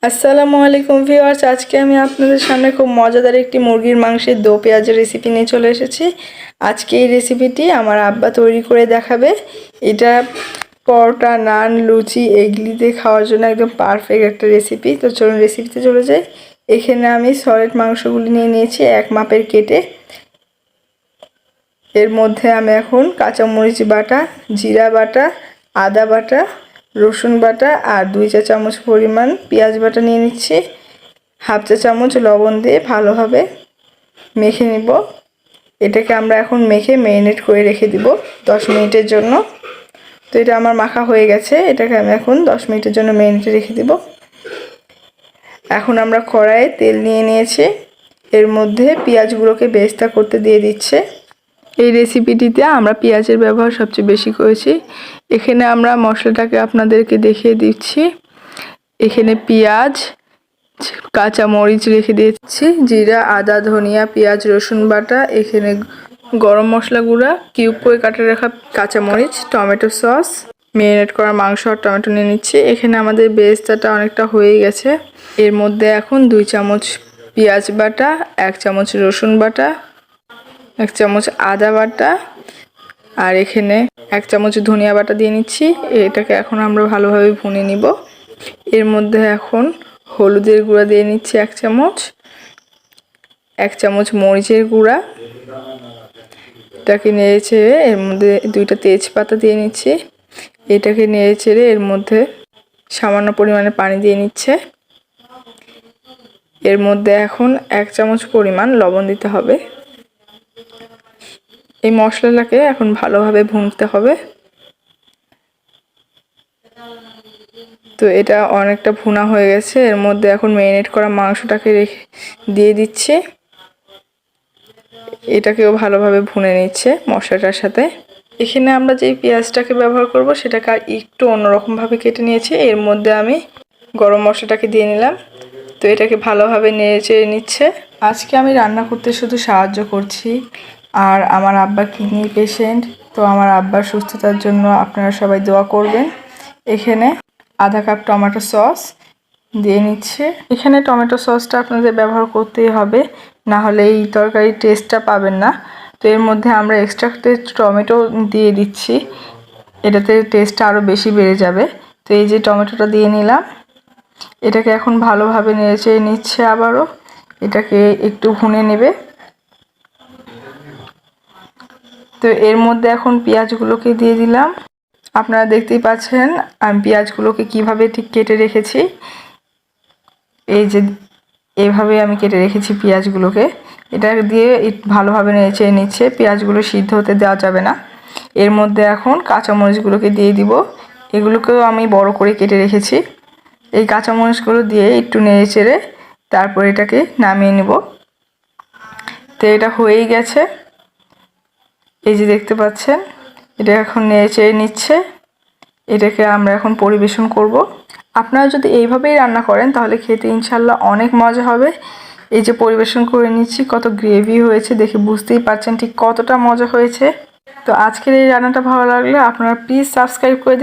আসসালামু আলাইকুম ভিউয়ার্স, আজকে আমি আপনাদের সামনে খুব মজাদার একটি মুরগির মাংসের দো পেঁয়াজের রেসিপি নিয়ে চলে এসেছি। আজকে এই রেসিপিটি আমার আব্বা তৈরি করে দেখাবে। এটা পরোটা, নান, লুচি এগুলিতে খাওয়ার জন্য একদম পারফেক্ট একটা রেসিপি। তো চলুন রেসিপিতে চলে যাই। এখানে আমি সলিড মাংসগুলি নিয়ে নিয়েছি এক মাপের কেটে। এর মধ্যে আমি এখন কাঁচামরিচ বাটা, জিরা বাটা, আদা বাটা, রসুন বাটা আর 2 চা চামচ পরিমাণ পেঁয়াজ বাটা নিয়ে নিচ্ছি। হাফ চা চামচ লবণ দিয়ে ভালোভাবে মেখে নিব। এটাকে আমরা এখন মেখে ম্যারিনেট করে রেখে দিব 10 মিনিটের জন্য। তো এটা আমার মাখা হয়ে গেছে, এটাকে আমি এখন 10 মিনিটের জন্য ম্যারিনেটে রেখে দিব। এখন আমরা কড়াইয়ে তেল নিয়ে নিয়েছি, এর মধ্যে পেঁয়াজগুলোকে বেরেস্তা করতে দিয়ে দিচ্ছে। এই রেসিপিটিতে আমরা পেঁয়াজের ব্যবহার সবচেয়ে বেশি করেছি। এখানে আমরা মশলাটাকে আপনাদেরকে দেখিয়ে দিচ্ছি। এখানে পেঁয়াজ, কাঁচা মরিচ রেখে দিয়েছি, জিরা, আদা, ধনিয়া, পেঁয়াজ, রসুন বাটা, এখানে গরম মশলা গুঁড়া, কিউব করে কাটে রাখা কাঁচা মরিচ, টমেটো সস, ম্যারিনেট করা মাংস আর টমেটো নিয়ে নিচ্ছি। এখানে আমাদের বেরেস্তাটা অনেকটা হয়ে গেছে। এর মধ্যে এখন 2 চামচ পেঁয়াজ বাটা, 1 চামচ রসুন বাটা, 1 চামচ আদা বাটা আর এখানে 1 চামচ ধনিয়া বাটা দিয়ে নিচ্ছি। এটাকে এখন আমরা ভালোভাবে ভুনে নিব। এর মধ্যে এখন হলুদের গুঁড়া দিয়ে নিচ্ছি 1 চামচ, 1 চামচ মরিচের গুঁড়া, এটাকে নেড়ে চেড়ে এর মধ্যে 2টা তেজপাতা দিয়ে নিচ্ছি। এটাকে নেড়ে চেড়ে এর মধ্যে সামান্য পরিমাণে পানি দিয়ে নিচ্ছে। এর মধ্যে এখন 1 চামচ পরিমাণ লবণ দিতে হবে। এই মশলাটাকে এখন ভালোভাবে ভুনতে হবে। তো এটা অনেকটা ভুনা হয়ে গেছে। এর মধ্যে এখন ম্যারিনেট করা মাংসটাকে দিয়ে দিচ্ছে। এটাকেও ভালোভাবে ভুনে নিচ্ছে মশলাটার সাথে। এখানে আমরা যেই পেঁয়াজটাকে ব্যবহার করব সেটাকে একটু অন্যরকমভাবে কেটে নিয়েছি। এর মধ্যে আমি গরম মশলাটাকে দিয়ে নিলাম। তো এটাকে ভালোভাবে নেড়ে চেড়ে নিচ্ছে। আজকে আমি রান্না করতে শুধু সাহায্য করছি। আর আমার আব্বা কিডনি পেশেন্ট, তো আমার আব্বার সুস্থতার জন্য আপনারা সবাই দোয়া করবেন। এখানে আধা কাপ টমেটো সস দিয়ে নিচ্ছে। এখানে টমেটো সসটা আপনাদের ব্যবহার করতেই হবে, না হলে এই তরকারির টেস্টটা পাবেন না। তো এর মধ্যে আমরা এক্সট্রা টমেটো দিয়ে দিচ্ছি, এটাতে টেস্টটা আরও বেশি বেড়ে যাবে। তো এই যে টমেটোটা দিয়ে নিলাম, এটাকে এখন ভালোভাবে নেড়ে নিচ্ছে। আবারও এটাকে একটু ভুনে নেবে। তো এর মধ্যে এখন পেঁয়াজগুলোকে দিয়ে দিলাম। আপনারা দেখতেই পাচ্ছেন আমি পেঁয়াজগুলোকে কিভাবে ঠিক কেটে রেখেছি। এই যে এভাবে আমি কেটে রেখেছি পেঁয়াজগুলোকে। এটা দিয়ে ভালোভাবে নেড়ে নিচ্ছে। পেঁয়াজগুলো সিদ্ধ হতে দেওয়া যাবে না। এর মধ্যে এখন কাঁচামরিচগুলোকে দিয়ে দিব। এগুলোকেও আমি বড় করে কেটে রেখেছি। এই কাঁচামরিচগুলো দিয়ে একটু নেড়ে চেড়ে তারপর এটাকে নামিয়ে নেব। তো এটা হয়েই গেছে, এই যে দেখতে পাচ্ছেন। এটা এখন নেড়ে চেড়ে নিচ্ছে। এটাকে আমরা এখন পরিবেশন করব। আপনারা যদি এইভাবেই রান্না করেন তাহলে খেতে ইনশাল্লাহ অনেক মজা হবে। এই যে পরিবেশন করে নিচ্ছি, কত গ্রেভি হয়েছে দেখে বুঝতেই পারছেন ঠিক কতটা মজা হয়েছে। তো আজকের এই রান্নাটা ভালো লাগলে আপনারা প্লিজ সাবস্ক্রাইব করে দেবেন।